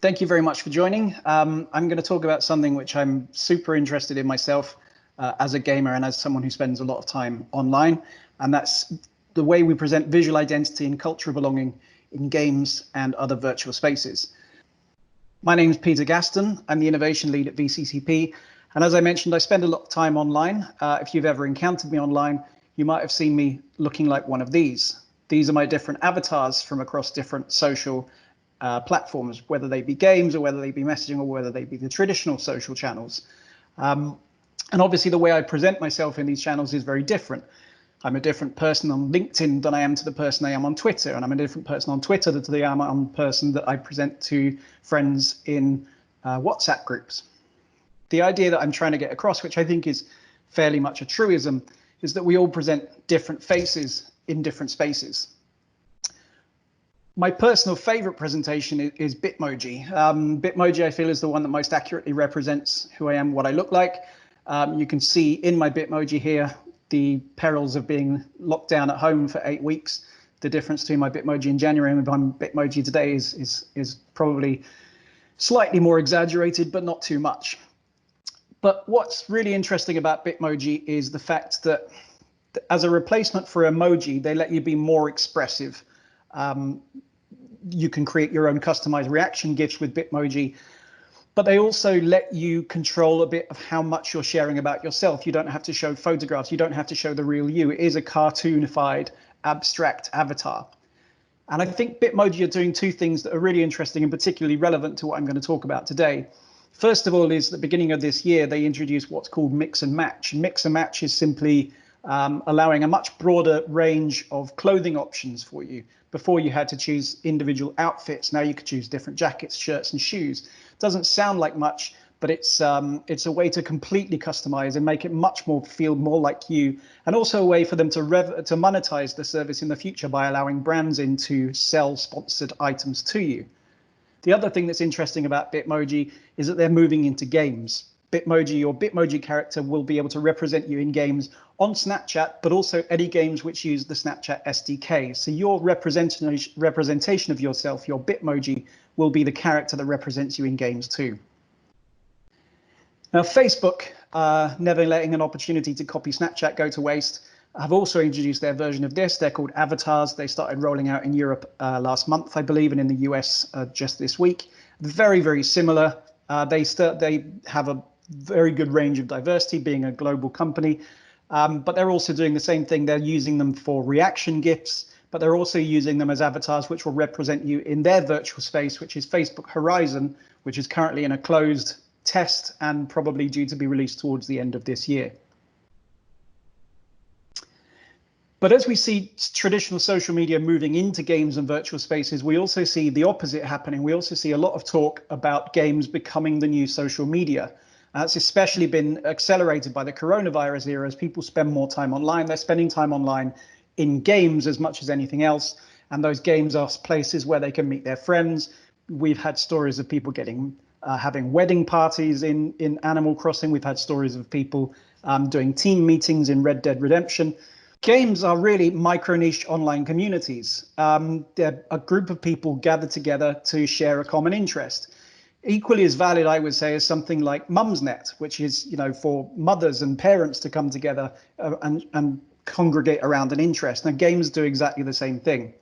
Thank you very much for joining. I'm going to talk about something which I'm super interested in myself as a gamer and as someone who spends a lot of time online, and that's the way we present visual identity and cultural belonging in games and other virtual spaces. My name is Peter Gasston. I'm the innovation lead at VCCP, and as I mentioned, I spend a lot of time online. If you've ever encountered me online, you might have seen me looking like one of these. These are my different avatars from across different social platforms, whether they be games or whether they be messaging or whether they be the traditional social channels. And obviously the way I present myself in these channels is very different. I'm a different person on LinkedIn than I am to the person I am on Twitter, and I'm a different person on Twitter than I am on the person that I present to friends in WhatsApp groups. The idea that I'm trying to get across, which I think is fairly much a truism, is that we all present different faces in different spaces. My personal favorite presentation is Bitmoji. Bitmoji, I feel, is the one that most accurately represents who I am, what I look like. You can see in my Bitmoji here the perils of being locked down at home for 8 weeks. The difference between my Bitmoji in January and my Bitmoji today is probably slightly more exaggerated, but not too much. But what's really interesting about Bitmoji is the fact that as a replacement for emoji, they let you be more expressive. You can create your own customized reaction GIFs with Bitmoji, but they also let you control a bit of how much you're sharing about yourself. You don't have to show photographs. You don't have to show the real you. It is a cartoonified, abstract avatar. And I think Bitmoji are doing two things that are really interesting and particularly relevant to what I'm going to talk about today. First of all is the beginning of this year, they introduced what's called mix and match. Mix and match is simply allowing a much broader range of clothing options for you. Before you had to choose individual outfits, now you could choose different jackets, shirts and shoes. Doesn't sound like much, but it's a way to completely customize and make it much more feel more like you, and also a way for them to monetize the service in the future by allowing brands in to sell sponsored items to you. The other thing that's interesting about Bitmoji is that they're moving into games. Bitmoji, your Bitmoji character, will be able to represent you in games on Snapchat, but also any games which use the Snapchat SDK. So your representation of yourself, your Bitmoji, will be the character that represents you in games too. Now, Facebook, never letting an opportunity to copy Snapchat go to waste, have also introduced their version of this. They're called avatars. They started rolling out in Europe last month, I believe, and in the US just this week. Very, very similar. They have a very good range of diversity, being a global company, but they're also doing the same thing. They're using them for reaction GIFs, but they're also using them as avatars which will represent you in their virtual space, which is Facebook Horizon, which is currently in a closed test and probably due to be released towards the end of this year. But as we see traditional social media moving into games and virtual spaces, we also see the opposite happening. We also see a lot of talk about games becoming the new social media. That's especially been accelerated by the coronavirus era. As people spend more time online, they're spending time online in games as much as anything else. And those games are places where they can meet their friends. We've had stories of people having wedding parties in Animal Crossing. We've had stories of people doing team meetings in Red Dead Redemption. Games are really micro-niche online communities. They're a group of people gathered together to share a common interest. Equally as valid, I would say, is something like Mumsnet, which is, for mothers and parents to come together and congregate around an interest. Now, games do exactly the same thing.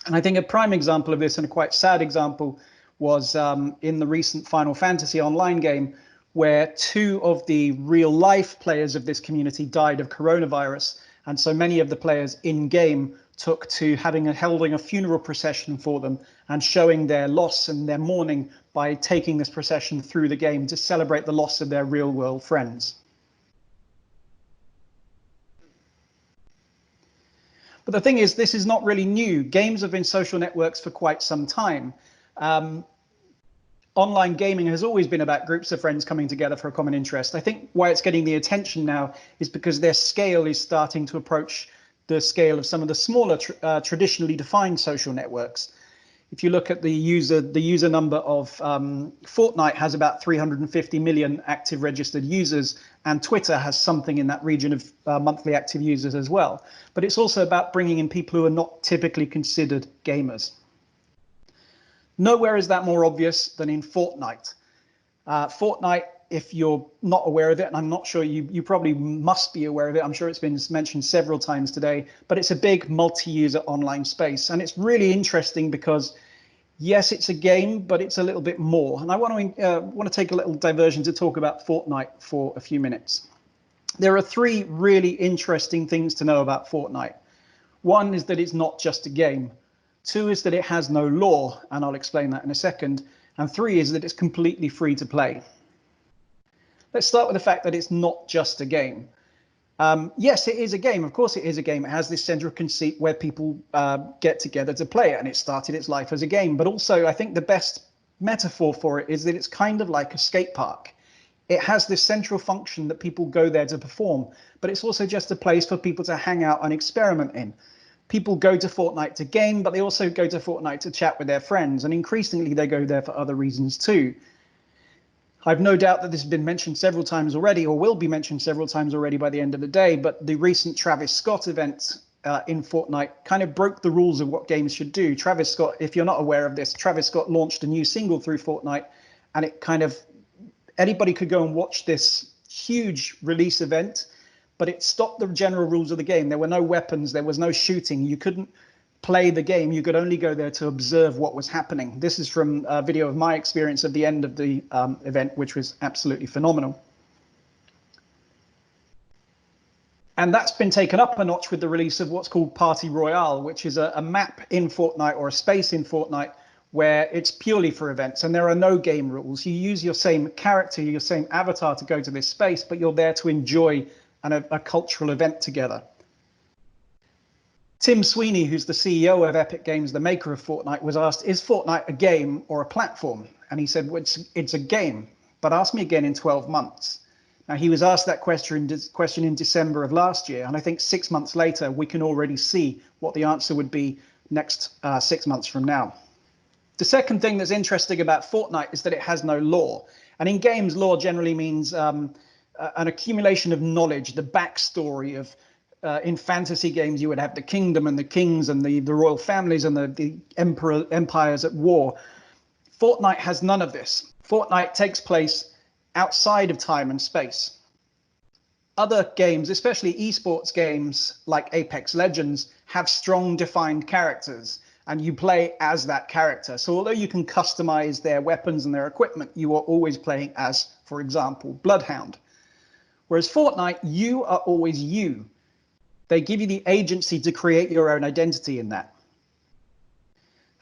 And I think a prime example of this, and a quite sad example, was in the recent Final Fantasy online game, where 2 of the real life players of this community died of coronavirus. And so many of the players in game took to holding a funeral procession for them and showing their loss and their mourning by taking this procession through the game to celebrate the loss of their real world friends. But the thing is, this is not really new. Games have been social networks for quite some time. Online gaming has always been about groups of friends coming together for a common interest. I think why it's getting the attention now is because their scale is starting to approach the scale of some of the smaller traditionally defined social networks. If you look at the user number of Fortnite has about 350 million active registered users, and Twitter has something in that region of monthly active users as well. But it's also about bringing in people who are not typically considered gamers. Nowhere is that more obvious than in Fortnite. Fortnite, if you're not aware of it, and I'm not sure you probably must be aware of it, I'm sure it's been mentioned several times today, but it's a big multi-user online space. And it's really interesting because, yes, it's a game, but it's a little bit more. And I want to take a little diversion to talk about Fortnite for a few minutes. There are three really interesting things to know about Fortnite. One is that it's not just a game. Two is that it has no lore, and I'll explain that in a second. And three is that it's completely free to play. Let's start with the fact that it's not just a game. Yes, it is a game. Of course, it is a game. It has this central conceit where people get together to play it, and it started its life as a game. But also, I think the best metaphor for it is that it's kind of like a skate park. It has this central function that people go there to perform, but it's also just a place for people to hang out and experiment in. People go to Fortnite to game, but they also go to Fortnite to chat with their friends, and increasingly they go there for other reasons too. I've no doubt that this has been mentioned several times already, or will be mentioned several times already by the end of the day, but the recent Travis Scott event in Fortnite kind of broke the rules of what games should do. Travis Scott, if you're not aware of this, Travis Scott launched a new single through Fortnite, and it kind of, anybody could go and watch this huge release event, but it stopped the general rules of the game. There were no weapons, there was no shooting, you couldn't play the game, you could only go there to observe what was happening. This is from a video of my experience at the end of the event, which was absolutely phenomenal. And that's been taken up a notch with the release of what's called Party Royale, which is a map in Fortnite, or a space in Fortnite, where it's purely for events and there are no game rules. You use your same character, your same avatar to go to this space, but you're there to enjoy a cultural event together. Tim Sweeney, who's the CEO of Epic Games, the maker of Fortnite, was asked, is Fortnite a game or a platform? And he said, well, it's a game, but ask me again in 12 months. Now, he was asked that question in December of last year, and I think 6 months later, we can already see what the answer would be next 6 months from now. The second thing that's interesting about Fortnite is that it has no lore. And in games, lore generally means an accumulation of knowledge, the backstory of, in fantasy games, you would have the kingdom and the kings and the royal families and the empires at war. Fortnite has none of this. Fortnite takes place outside of time and space. Other games, especially esports games like Apex Legends, have strong defined characters, and you play as that character. So although you can customize their weapons and their equipment, you are always playing as, for example, Bloodhound. Whereas Fortnite, you are always you. They give you the agency to create your own identity in that.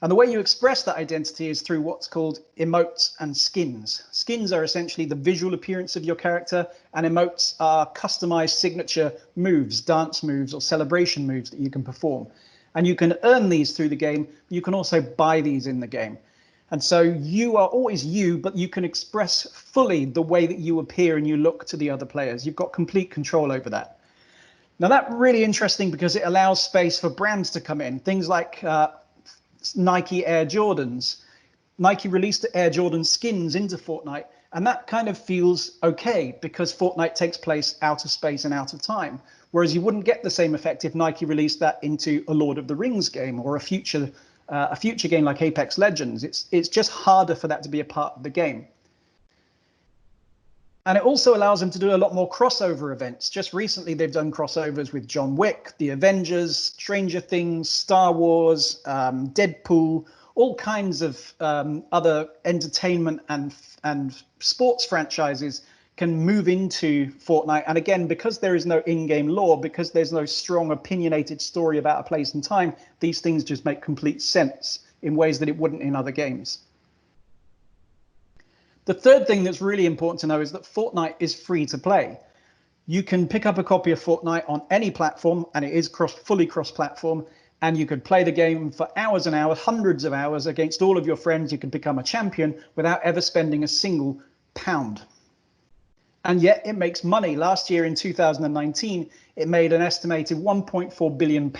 And the way you express that identity is through what's called emotes and skins. Skins are essentially the visual appearance of your character, and emotes are customized signature moves, dance moves, or celebration moves that you can perform. And you can earn these through the game. You can also buy these in the game. And so you are always you, but you can express fully the way that you appear and you look to the other players. You've got complete control over that. Now, that's really interesting because it allows space for brands to come in. Things like Nike Air Jordans. Nike released Air Jordan skins into Fortnite, and that kind of feels okay because Fortnite takes place out of space and out of time. Whereas you wouldn't get the same effect if Nike released that into a Lord of the Rings game or a future game like Apex Legends. It's just harder for that to be a part of the game. And it also allows them to do a lot more crossover events. Just recently, they've done crossovers with John Wick, The Avengers, Stranger Things, Star Wars, Deadpool, all kinds of other entertainment and sports franchises can move into Fortnite. And again, because there is no in-game lore, because there's no strong opinionated story about a place and time, these things just make complete sense in ways that it wouldn't in other games. The third thing that's really important to know is that Fortnite is free to play. You can pick up a copy of Fortnite on any platform, and it is fully cross-platform, and you could play the game for hours and hours, hundreds of hours against all of your friends. You can become a champion without ever spending a single pound. And yet it makes money. Last year in 2019, it made an estimated £1.4 billion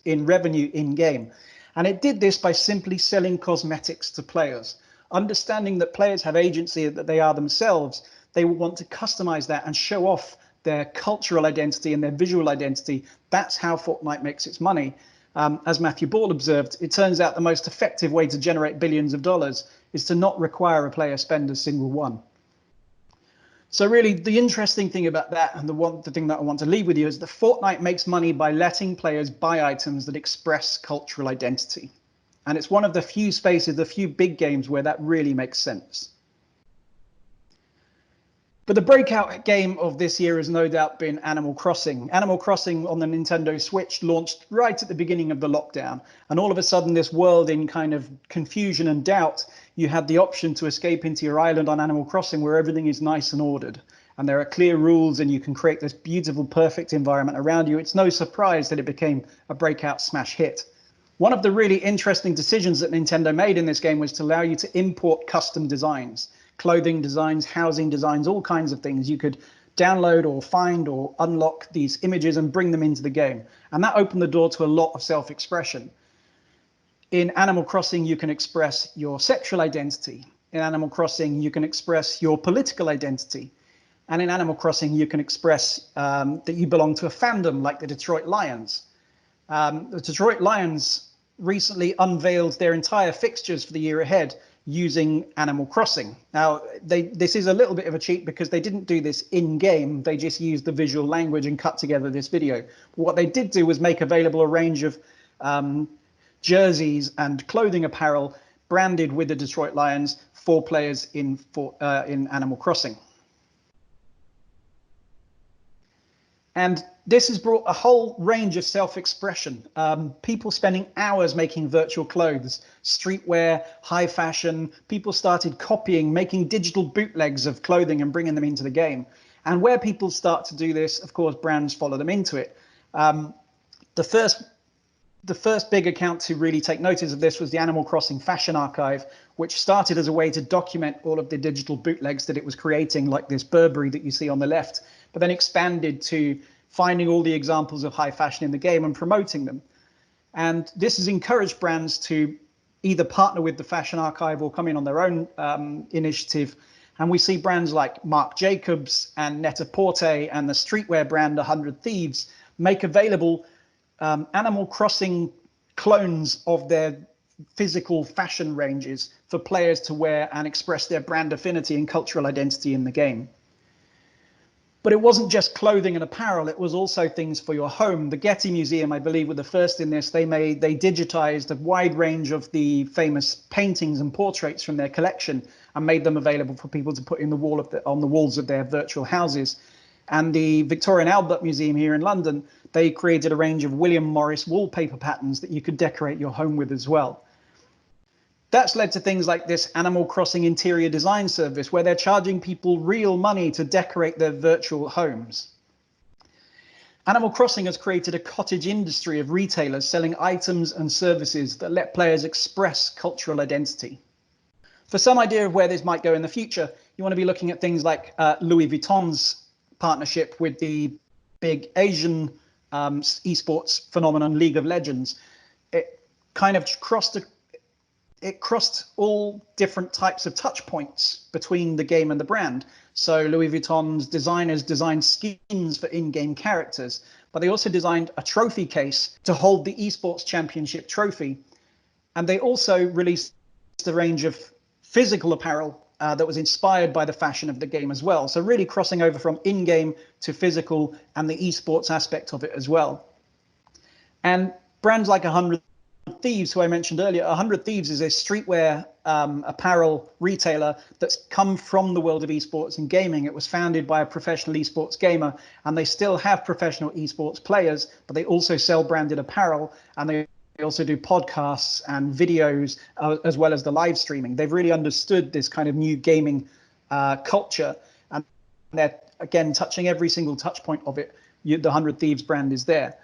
in revenue in-game. And it did this by simply selling cosmetics to players. Understanding that players have agency, that they are themselves, they will want to customize that and show off their cultural identity and their visual identity. That's how Fortnite makes its money. As Matthew Ball observed, it turns out the most effective way to generate billions of dollars is to not require a player spend a single one. So really, the interesting thing about that, and the thing that I want to leave with you, is that Fortnite makes money by letting players buy items that express cultural identity. And it's one of the few spaces, the few big games where that really makes sense. But the breakout game of this year has no doubt been Animal Crossing. Animal Crossing on the Nintendo Switch launched right at the beginning of the lockdown. And all of a sudden, this world in kind of confusion and doubt, you had the option to escape into your island on Animal Crossing where everything is nice and ordered. And there are clear rules and you can create this beautiful, perfect environment around you. It's no surprise that it became a breakout smash hit. One of the really interesting decisions that Nintendo made in this game was to allow you to import custom designs. Clothing designs, housing designs, all kinds of things. You could download or find or unlock these images and bring them into the game. And that opened the door to a lot of self-expression. In Animal Crossing, you can express your sexual identity. In Animal Crossing, you can express your political identity. And in Animal Crossing, you can express that you belong to a fandom like the Detroit Lions. The Detroit Lions recently unveiled their entire fixtures for the year ahead using Animal Crossing. Now, this is a little bit of a cheat because they didn't do this in-game. They just used the visual language and cut together this video. What they did do was make available a range of jerseys and clothing apparel branded with the Detroit Lions for players in Animal Crossing. And this has brought a whole range of self-expression. People spending hours making virtual clothes, streetwear, high fashion. People started copying, making digital bootlegs of clothing and bringing them into the game. And where people start to do this, of course, brands follow them into it. The first big account to really take notice of this was the Animal Crossing Fashion Archive, which started as a way to document all of the digital bootlegs that it was creating, like this Burberry that you see on the left, but then expanded to finding all the examples of high fashion in the game and promoting them. And this has encouraged brands to either partner with the Fashion Archive or come in on their own initiative. And we see brands like Marc Jacobs and Net-a-Porter and the streetwear brand 100 Thieves make available Animal Crossing clones of their physical fashion ranges for players to wear and express their brand affinity and cultural identity in the game. But it wasn't just clothing and apparel, it was also things for your home. The Getty Museum, I believe, were the first in this. They digitized a wide range of the famous paintings and portraits from their collection and made them available for people to put in on the walls of their virtual houses. And the Victoria and Albert Museum here in London, they created a range of William Morris wallpaper patterns that you could decorate your home with as well. That's led to things like this Animal Crossing interior design service, where they're charging people real money to decorate their virtual homes. Animal Crossing has created a cottage industry of retailers selling items and services that let players express cultural identity. For some idea of where this might go in the future, you want to be looking at things like Louis Vuitton's partnership with the big Asian esports phenomenon, League of Legends. It kind of crossed all different types of touch points between the game and the brand. So Louis Vuitton's designers designed skins for in-game characters, but they also designed a trophy case to hold the esports championship trophy. And they also released a range of physical apparel that was inspired by the fashion of the game as well. So really crossing over from in-game to physical and the esports aspect of it as well. And brands like 100 Thieves, who I mentioned earlier, 100 Thieves is a streetwear apparel retailer that's come from the world of esports and gaming. It was founded by a professional esports gamer, and they still have professional esports players, but they also sell branded apparel, and they also do podcasts and videos as well as the live streaming. They've really understood this kind of new gaming culture, and they're, again, touching every single touch point of it. The 100 Thieves brand is there.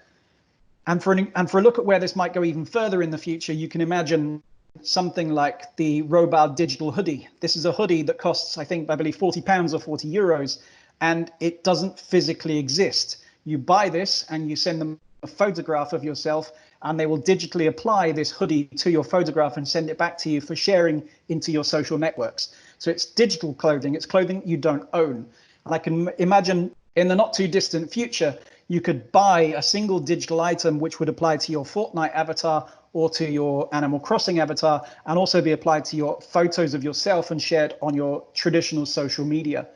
And for a look at where this might go even further in the future, you can imagine something like the Robard digital hoodie. This is a hoodie that costs, I believe, £40 or 40 euros, and it doesn't physically exist. You buy this and you send them a photograph of yourself, and they will digitally apply this hoodie to your photograph and send it back to you for sharing into your social networks. So it's digital clothing. It's clothing you don't own. And I can imagine in the not too distant future, You could buy a single digital item which would apply to your Fortnite avatar or to your Animal Crossing avatar, and also be applied to your photos of yourself and shared on your traditional social media.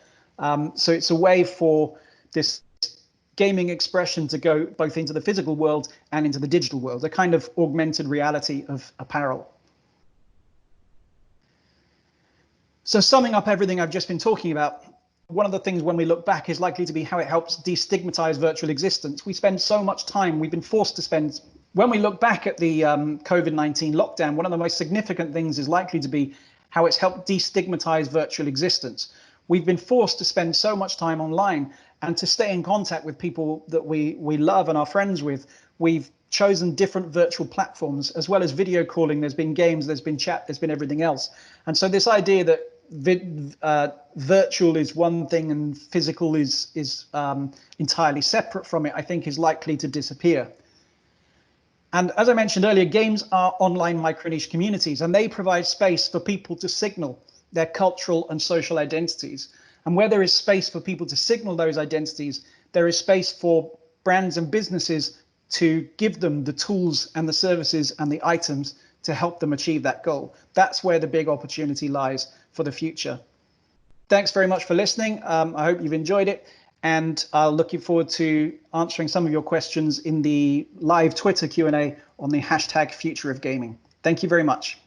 So it's a way for this gaming expression to go both into the physical world and into the digital world, a kind of augmented reality of apparel. So summing up everything I've just been talking about, one of the things when we look back is likely to be how it helps destigmatize virtual existence. We spend so much time, we've been forced to spend, when we look back at the COVID-19 lockdown, one of the most significant things is likely to be how it's helped destigmatize virtual existence. We've been forced to spend so much time online, and to stay in contact with people that we love and are friends with, we've chosen different virtual platforms, as well as video calling. There's been games, there's been chat, there's been everything else. And so this idea that virtual is one thing and physical is entirely separate from it, I think is likely to disappear. And as I mentioned earlier, games are online micro-niche communities, and they provide space for people to signal their cultural and social identities. And where there is space for people to signal those identities, there is space for brands and businesses to give them the tools and the services and the items to help them achieve that goal. That's where the big opportunity lies for the future. Thanks very much for listening. I hope you've enjoyed it, and I'll looking forward to answering some of your questions in the live Twitter Q&A on the hashtag Future of Gaming. Thank you very much.